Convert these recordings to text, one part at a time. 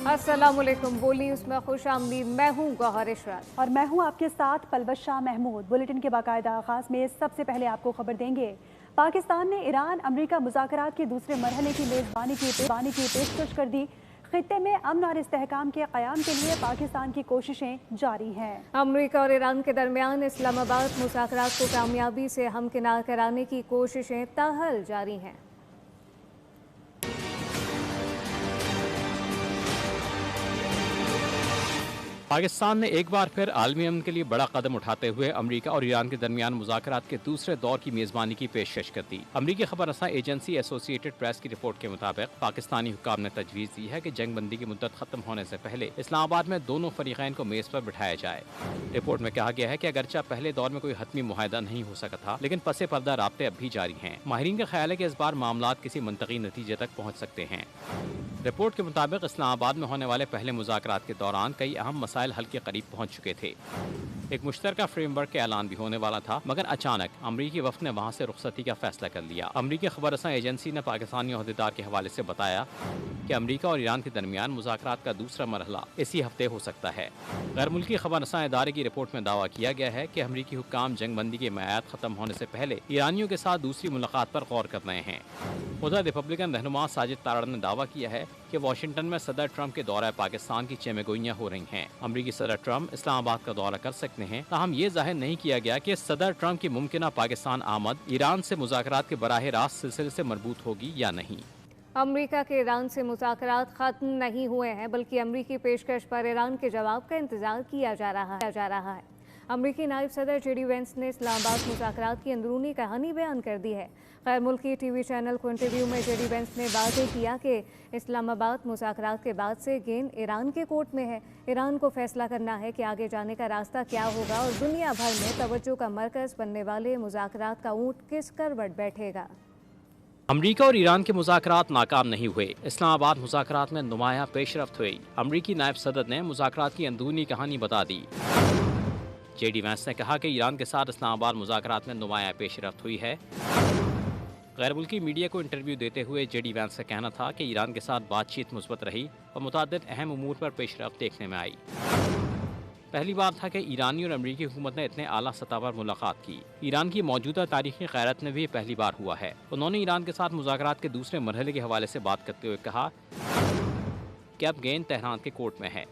अस्सलामुअलैकुम। बोल न्यूज़ में खुश आमदीद। मैं हूँ गौहर इशरत और मैं हूँ आपके साथ पलवश शाह महमूद। बुलेटिन के बाकायदा आगाज में सबसे पहले आपको खबर देंगे। पाकिस्तान ने ईरान अमरीका मुज़ाकरात के दूसरे मरहले की मेज़बानी की पेशकश कर दी। खित्ते में अमन और इस्तेहकाम के क़याम के लिए पाकिस्तान की कोशिशें जारी हैं। अमरीका और ईरान के दरमियान इस्लामाबाद मुज़ाकरात को कामयाबी से हमकिनार कराने की कोशिशें ताहल जारी हैं। पाकिस्तान ने एक बार फिर आलमी अमन के लिए बड़ा कदम उठाते हुए अमरीका और ईरान के दरमियान मुज़ाकरात के दूसरे दौर की मेज़बानी की पेशकश कर दी। अमरीकी खबर रसा एजेंसी एसोसिएटेड प्रेस की रिपोर्ट के मुताबिक पाकिस्तानी हुक्काम ने तजवीज़ दी है कि जंग बंदी की मुद्दत खत्म होने से पहले इस्लामाबाद में दोनों फरीक़ैन को मेज़ पर बिठाया जाए। रिपोर्ट में कहा गया है कि अगरचा पहले दौर में कोई हतमी मुआहदा नहीं हो सका था, लेकिन पसे पर्दा राब्ते अब भी जारी हैं। माहिरीन का ख्याल है कि इस बार मामलात किसी मंतकी नतीजे तक पहुँच सकते हैं। रिपोर्ट के मुताबिक इस्लामाबाद में होने वाले पहले मुज़ाकरात के दौरान कई अहम मसाइल हल के करीब पहुंच चुके थे। एक मुश्तरका फ्रेमवर्क का ऐलान भी होने वाला था, मगर अचानक अमरीकी वफ़द ने वहां से रुखसती का फैसला कर लिया। अमरीकी खबर रसा एजेंसी ने पाकिस्तानी अहदेदार के हवाले से बताया कि अमरीका और ईरान के दरमियान मुज़ाकरात का दूसरा मरहला इसी हफ्ते हो सकता है। गैर मुल्की खबर रसा इदारे की रिपोर्ट में दावा किया गया है कि अमरीकी हुक्काम जंग बंदी की मियाद खत्म होने से पहले ईरानियों के साथ दूसरी मुलाकात पर गौर कर रहे हैं। उधर रिपब्लिकन रहनुमा साजिद तारड़ ने दावा किया है कि वाशिंगटन में सदर ट्रंप के दौरा पाकिस्तान की चेमेगोइयां हो रही हैं। अमरीकी सदर ट्रंप इस्लामाबाद का दौरा कर सकते हैं, ताहम ये जाहिर नहीं किया गया कि सदर ट्रंप की मुमकिन पाकिस्तान आमद ईरान से मुज़ाकरात के बराह रास्त सिलसिले से मरबूत होगी या नहीं। अमरीका के ईरान से मुज़ाकरात ख़त्म नहीं हुए हैं, बल्कि अमरीकी पेशकश पर ईरान के जवाब का इंतज़ार किया जा रहा है। अमरीकी नायब सदर जेडी वेंस ने इस्लामाबाद मुज़ाकरात की अंदरूनी कहानी बयान कर दी है। गैर मुल्की टीवी चैनल को इंटरव्यू में जेडी वेंस ने वाज़ेह किया कि इस्लामाबाद मुज़ाकरात के बाद से गेंद ईरान के कोर्ट में है। ईरान को फैसला करना है कि आगे जाने का रास्ता क्या होगा और दुनिया भर में तवज्जो का मरकज़ बनने वाले मुज़ाकरात का ऊँट किस करवट बैठेगा। अमरीका और ईरान के मुज़ाकरात नाकाम नहीं हुए। इस्लामाबाद मुज़ाकरात में नुमाया पेशरफ्त हुई। अमरीकी नायब सदर ने मुज़ाकरात की अंदरूनी कहानी बता दी। जेडी वेंस ने कहा कि ईरान के साथ इस्लामाबाद मुज़ाकरात में नुमाया पेशरफ्त हुई है। गैर मुल्की मीडिया को इंटरव्यू देते हुए जेडी वेंस का कहना था कि ईरान के साथ बातचीत मुस्बत रही और मुतअद्दिद अहम उमूर पर पेशरफ्त देखने में आई। पहली बार था कि ईरानी और अमरीकी हुकूमत ने इतने आला सतह पर मुलाकात की। ईरान की मौजूदा तारीखी क़यादत में भी पहली बार हुआ है। उन्होंने ईरान के साथ मुज़ाकरात के दूसरे मरहले के हवाले से बात करते हुए कहा कि अब गेंद तेहरान के कोर्ट में है।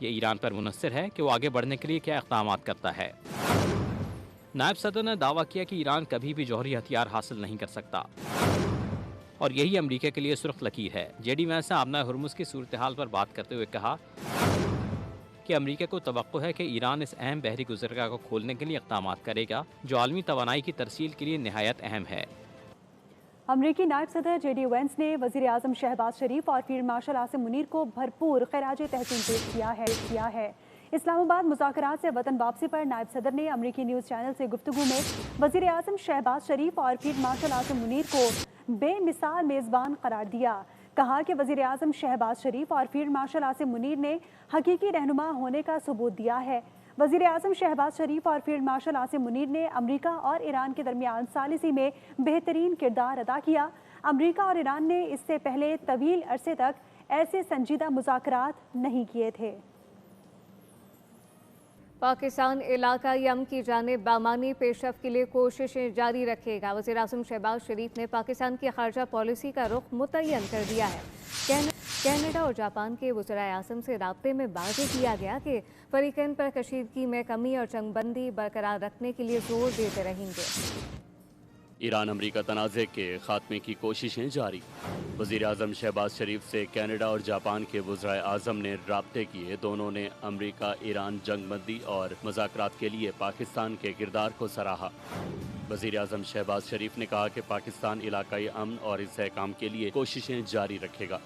ये ईरान पर मुनहसर है कि वो आगे बढ़ने के लिए क्या इक़दाम करता है। नायब सदर ने दावा किया कि ईरान कभी भी जौहरी हथियार हासिल नहीं कर सकता और यही अमरीका के लिए सुर्ख लकीर है। जेडी वेंस ने आबना हुर्मुज़ की सूरत हाल पर बात करते हुए कहा कि अमरीका को तवक्को है कि ईरान इस अहम बहरी गुज़रगाह को खोलने के लिए इक़दाम करेगा, जो आलमी तवानाई की तरसील के लिए निहायत अहम है। अमरीकी नायब सदर जेडी वेंस ने वज़ीर आज़म शहबाज शरीफ और फील्ड मार्शल आसिम मुनीर को भरपूर खराज तहसीन पेश किया है। इस्लामाबाद मुज़ाकरात से वतन वापसी पर नायब सदर ने अमरीकी न्यूज़ चैनल से गुफ्तगू में वज़ीर आज़म शहबाज शरीफ और फील्ड मार्शल आसिम मुनीर को बेमिसाल मेज़बान करार दिया। कहा कि वज़ीर आज़म शहबाज शरीफ और फील्ड मार्शल आसिम मुनीर ने हकीकी रहनुमा होने का सबूत दिया है। वज़ीर आज़म शहबाज शरीफ और फील्ड मार्शल आसिम मुनीर ने अमरीका और ईरान के दरमियान सालिसी में बेहतरीन किरदार अदा किया। अमरीका और ईरान ने इससे पहले तवील अरसे तक ऐसे संजीदा मुज़ाकरात नहीं किए थे। पाकिस्तान इलाकाई अमन की जानिब बामानी पेशरफ्त के लिए कोशिशें जारी रखेगा। वज़ीर आज़म शहबाज शरीफ ने पाकिस्तान की खारजा पॉलिसी का रुख मुतय्यन कर दिया है। कनाडा और जापान के वज़ीर आज़म से राब्ते में वाज़ेह किया गया कि फरीक़ैन पर कशीदगी में कमी और जंगबंदी बरकरार रखने के लिए जोर देते रहेंगे। ईरान अमरीका तनाज़े के खात्मे की कोशिशें जारी। वज़ीर आज़म शहबाज शरीफ से कनाडा और जापान के वज़ीर आज़म ने राब्ते किए। दोनों ने अमरीका ईरान जंगबंदी और मुज़ाकरात के लिए पाकिस्तान के किरदार को सराहा। वज़ीर आज़म शहबाज शरीफ ने कहा कि पाकिस्तान इलाकाई अमन और इस्तेहकाम के लिए कोशिशें जारी रखेगा।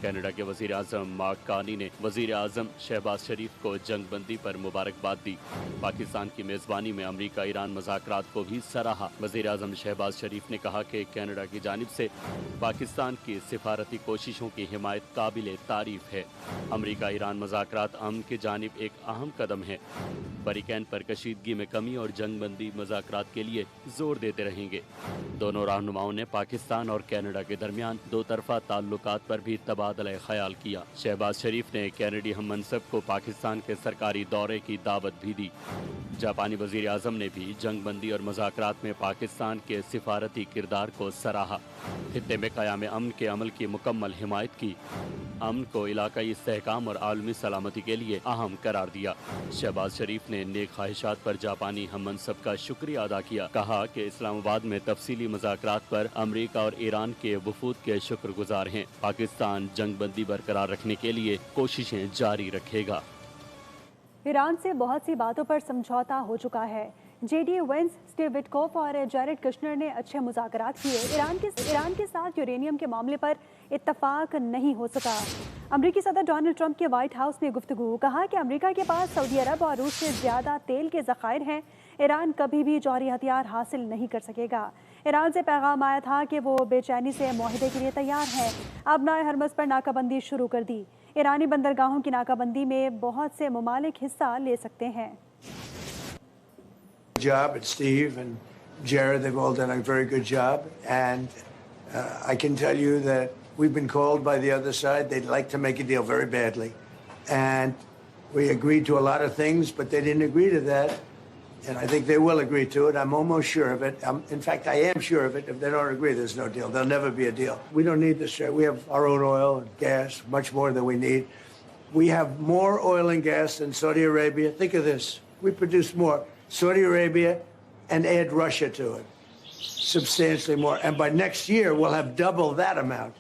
कनाडा के वज़ीर आज़म मार्क कार्नी ने वज़ीर आज़म शहबाज शरीफ को जंगबंदी पर मुबारकबाद दी। पाकिस्तान की मेज़बानी में अमरीका ईरान मुज़ाकरात को भी सराहा। वज़ीर आज़म शहबाज शरीफ ने कहा कि कनाडा की जानिब से पाकिस्तान की सिफारती कोशिशों की हिमायत काबिल तारीफ है। अमरीका ईरान मुज़ाकरात अमन की जानिब एक अहम कदम है। फरीक़ैन पर कशीदगी में कमी और जंगबंदी मुज़ाकरात के लिए जोर देते रहेंगे। दोनों रहनुमाओं ने पाकिस्तान और कनाडा के दरमियान दो तरफा ताल्लुकात पर भी तबादला ख्याल किया। शहबाज शरीफ ने कैनेडी हम मनसब को पाकिस्तान के सरकारी दौरे की दावत भी दी। जापानी वजीर आज़म ने भी जंग बंदी और मुज़ाकरात में पाकिस्तान के सिफारती किरदार को सराहा। खित्ते में क़याम अमन के अमल की मुकम्मल हिमायत की। अमन को इलाकाई इस्तेहकाम और आलमी सलामती के लिए अहम करार दिया। शहबाज शरीफ ने नेक ख्वाहिशात पर जापानी हम मनसब का शुक्रिया अदा किया। कहा कि इस्लामाबाद में तफसीली मुज़ाकरात पर अमरीका और ईरान के वफूद के शुक्रगुजार हैं। पाकिस्तान जंग बंदी बरकरार रखने के लिए कोशिशें जारी रखेगा। ईरान से बहुत सी बातों पर समझौता हो चुका है। जेडी वेंस, स्टीव विटकॉफ और जैरेड कुशनर ने अच्छे मुज़ाकरात किए। ईरान के साथ यूरेनियम के मामले पर इत्तफाक नहीं हो सका। अमरीकी सदर डोनाल्ड ट्रंप के व्हाइट हाउस में गुफ्तगू। कहा कि अमरीका के पास सऊदी अरब और रूस से ज़्यादा तेल के ज़खायर हैं। ईरान कभी भी जौहरी हथियार हासिल नहीं कर सकेगा। ईरान से पैगाम आया था कि वो बेचैनी से मुआहदे के लिए तैयार है। अब नाए हरमज़ पर नाकाबंदी शुरू कर दी। ईरानी बंदरगाहों की नाकाबंदी में बहुत से ममालिक हिस्सा ले सकते हैं। Job and Steve and Jared, they've all done a very good job, and I can tell you that we've been called by the other side. They'd like to make a deal very badly, and we agreed to a lot of things, but they didn't agree to that, and I think they will agree to it. I'm almost sure of it. In fact, I am sure of it. If they don't agree, there's no deal. There'll never be a deal. We don't need this. We have our own oil and gas, much more than we need. We have more oil and gas than Saudi Arabia. Think of this. We produce more. Saudi Arabia, and add Russia to it, substantially more. And by next year, we'll have double that amount.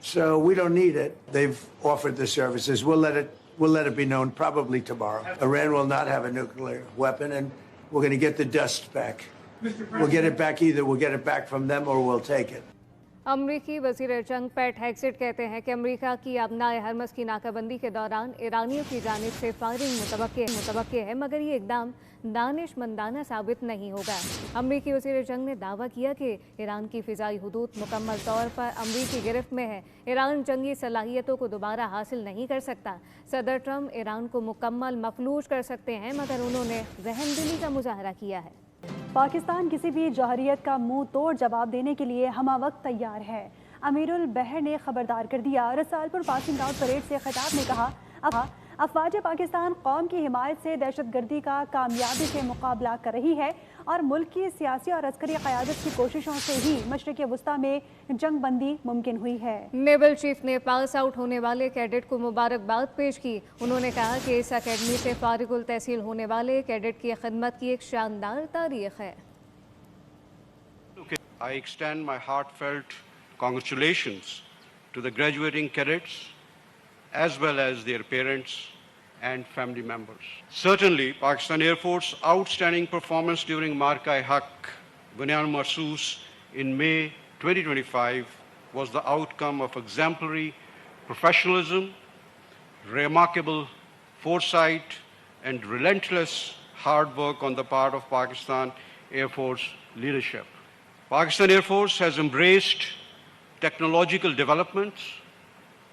So we don't need it. They've offered the services. We'll let it be known probably tomorrow. Iran will not have a nuclear weapon, and we're going to get the dust back. We'll get it back. Either we'll get it back from them or we'll take it. अमरीकी वज़ीर जंग PAT हेग्सेट कहते हैं कि अमरीका की अब नाए हरमज़ की नाकाबंदी के दौरान ईरानियों की जानिब से फायरिंग मुतवक्के है, मगर ये इक़दाम दानिशमंदाना साबित नहीं होगा। अमरीकी वज़ीर जंग ने दावा किया कि ईरान की फ़िज़ाई हुदूद मुकम्मल तौर पर अमरीकी गिरफ्त में है। ईरान जंगी सलाहियतों को दोबारा हासिल नहीं कर सकता। सदर ट्रंप ईरान को मुकम्मल मफलूज कर सकते हैं, मगर उन्होंने रहमदिली का मुजाहरा किया है। पाकिस्तान किसी भी जौहरियत का मुंह तोड़ जवाब देने के लिए हमावक्त तैयार है। अमीरुल बहर ने खबरदार कर दिया। रसालपुर पासिंग आउट परेड से खिताब में कहा, अफवाज पाकिस्तान कौम की हिमायत से दहशतगर्दी का कामयाबी से मुकाबला कर रही है और मुल्क की सियासी और अस्करी क़यादत की कोशिशों से ही मशरिक़ वस्ता में जंग बंदी मुमकिन हुई है। नेवल चीफ ने पास आउट होने वाले कैडेट को मुबारकबाद पेश की। उन्होंने कहा कि इस अकेडमी से फारिगुल तहसील होने वाले कैडेट की खिदमत की एक शानदार तारीख है। I extend my heartfelt congratulations to the graduating cadets as well as their parents and family members. Certainly, Pakistan Air Force outstanding performance during Marka-e-Haq, Bunyan Marsus in May 2025 was the outcome of exemplary professionalism, remarkable foresight, and relentless hard work on the part of Pakistan Air Force leadership. Pakistan Air Force has embraced technological developments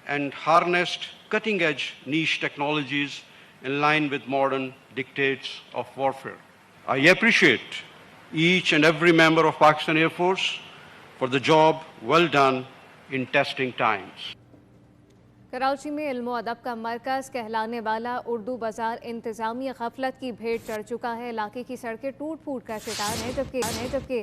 and harnessed cutting-edge niche technologies in line with modern dictates of warfare. I appreciate each and every member of Pakistan Air Force for the job well done in testing times. Karachi में इल्म व अदब का मरकज़ कहलाने वाला उर्दू बाज़ार इंतज़ामी गफलत की भेंट चढ़ चुका है। इलाके की सड़कें टूट फूट का शिकार हैं, जबकि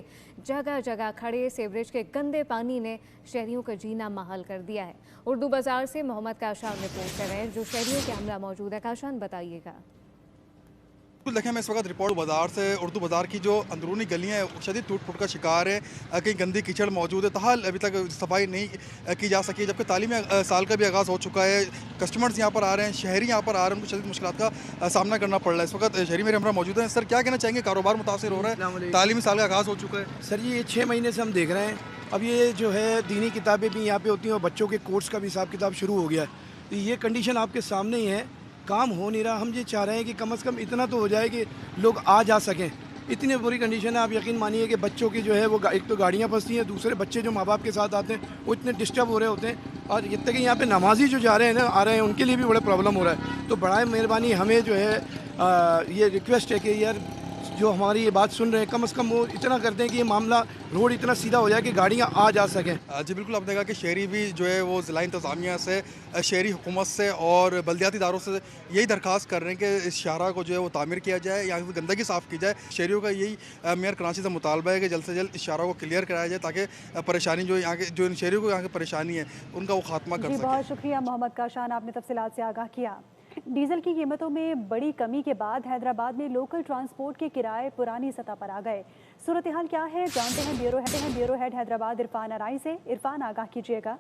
जगह जगह खड़े सीवरेज के गंदे पानी ने शहरियों का जीना महल कर दिया है। उर्दू बाज़ार से मोहम्मद काशान रिपोर्ट कर रहे हैं, जो शहरियों के हमरा मौजूद है। काशान, बताइएगा। देखें, मैं इस वक्त रिपोर्ट बाज़ार से उर्दू बाज़ार की जो अंदरूनी गलियाँ हैं शदीद टूट फूट का शिकार है। कहीं गंदी कीचड़ मौजूद है, ताहाल अभी तक सफाई नहीं की जा सकी, जबकि तालीमी साल का भी आगाज़ हो चुका है। कस्टमर्स यहाँ पर आ रहे हैं, शहरी यहाँ पर आ रहे हैं, उनको शदीद मुश्किलात का सामना करना पड़ रहा है। इस वक्त शहरी मेरे हमरा मौजूद हैं। सर, क्या कहना चाहेंगे? कारोबार मुतासिर हो रहा है, तालीमी साल का आगाज़ हो चुका है। सर जी, ये 6 महीने से हम देख रहे हैं। अब ये जो है दीनी किताबें भी यहाँ पे होती हैं और बच्चों के कोर्स का भी हिसाब किताब शुरू हो गया है। तो ये कंडीशन आपके सामने ही है, काम हो नहीं रहा। हम ये चाह रहे हैं कि कम से कम इतना तो हो जाए कि लोग आ जा सकें। इतनी बुरी कंडीशन है, आप यकीन मानिए कि बच्चों की जो है वो एक तो गाड़ियाँ फंसती हैं, दूसरे बच्चे जो माँ बाप के साथ आते हैं वो इतने डिस्टर्ब हो रहे होते हैं, और इतने कि यहाँ पे नमाजी जो जा रहे हैं आ रहे हैं उनके लिए भी बड़े प्रॉब्लम हो रहा है। तो बड़ा मेहरबानी हमें जो है ये रिक्वेस्ट है कि यार जो हमारी ये बात सुन रहे हैं कम से कम वो इतना करते हैं कि ये मामला रोड इतना सीधा हो जाए कि गाड़ियाँ आ जा सकें। जी बिल्कुल, आपने कहा कि शहरी भी जो है वो ज़िला इंतज़ामिया से, शहरी हुकूमत से और बल्दियाती इदारों से यही दरख्वास्त कर रहे हैं कि इस शाहरा को जो है वो तामीर किया जाए, यहाँ से गंदगी साफ़ की जाए। शहरियों का यही मेयर कराची से मुतालबा है कि जल्द से जल्द इस शाहरा को क्लियर कराया जाए ताकि परेशानी जो यहाँ के जो इन शहरियों को यहाँ की परेशानी है उनका वो खात्मा कर सके। बहुत शुक्रिया मोहम्मद काशान, आपने तफसीलात से आगाह किया। डीजल की कीमतों में बड़ी कमी के बाद हैदराबाद में लोकल ट्रांसपोर्ट के किराए पुरानी सतह पर आ गए। सूरत हाल क्या है, जानते हैं ब्यूरो हेड हैदराबाद इरफान अराई से। इरफान, आगाह कीजिएगा।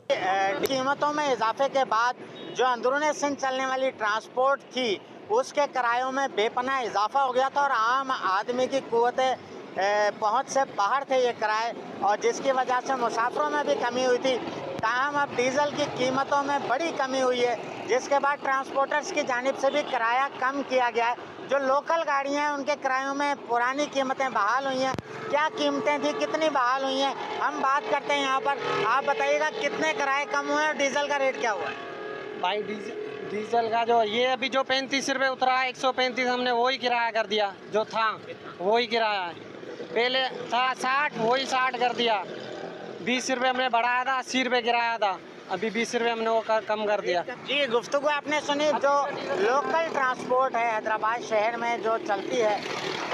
कीमतों में इजाफे के बाद जो अंदरूनी सिंध चलने वाली ट्रांसपोर्ट थी उसके किरायों में बेपनाह इजाफा हो गया था और आम आदमी की कुव्वत पहुंच से बाहर थे ये किराए, और जिसकी वजह से मुसाफिरों में भी कमी हुई थी। ताहम अब डीजल की कीमतों में बड़ी कमी हुई है, जिसके बाद ट्रांसपोर्टर्स की जानिब से भी किराया कम किया गया है। जो लोकल गाड़ियां हैं उनके किरायों में पुरानी कीमतें बहाल हुई हैं। क्या कीमतें थी, कितनी बहाल हुई हैं, हम बात करते हैं यहाँ पर। आप बताइएगा कितने किराए कम हुए और डीजल का रेट क्या हुआ? भाई डीजल का जो ये अभी जो 35 रुपये उतरा है, 135 हमने वही किराया कर दिया, जो था वही किराया है। पहले था 60, वही 60 कर दिया। 20 रुपये हमने बढ़ाया था, 80 रुपये किराया था, अभी 20 रुपये हमने वो कम कर दिया। जी, गुफ्तगू आपने सुनी। जो लोकल ट्रांसपोर्ट है हैदराबाद शहर में जो चलती है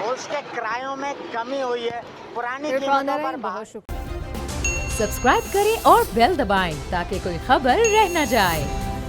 उसके किरायों में कमी हुई है, पुरानी कीमतों पर। बहुत शुक्रिया। सब्सक्राइब करें और बेल दबाएं ताकि कोई खबर रह न जाए।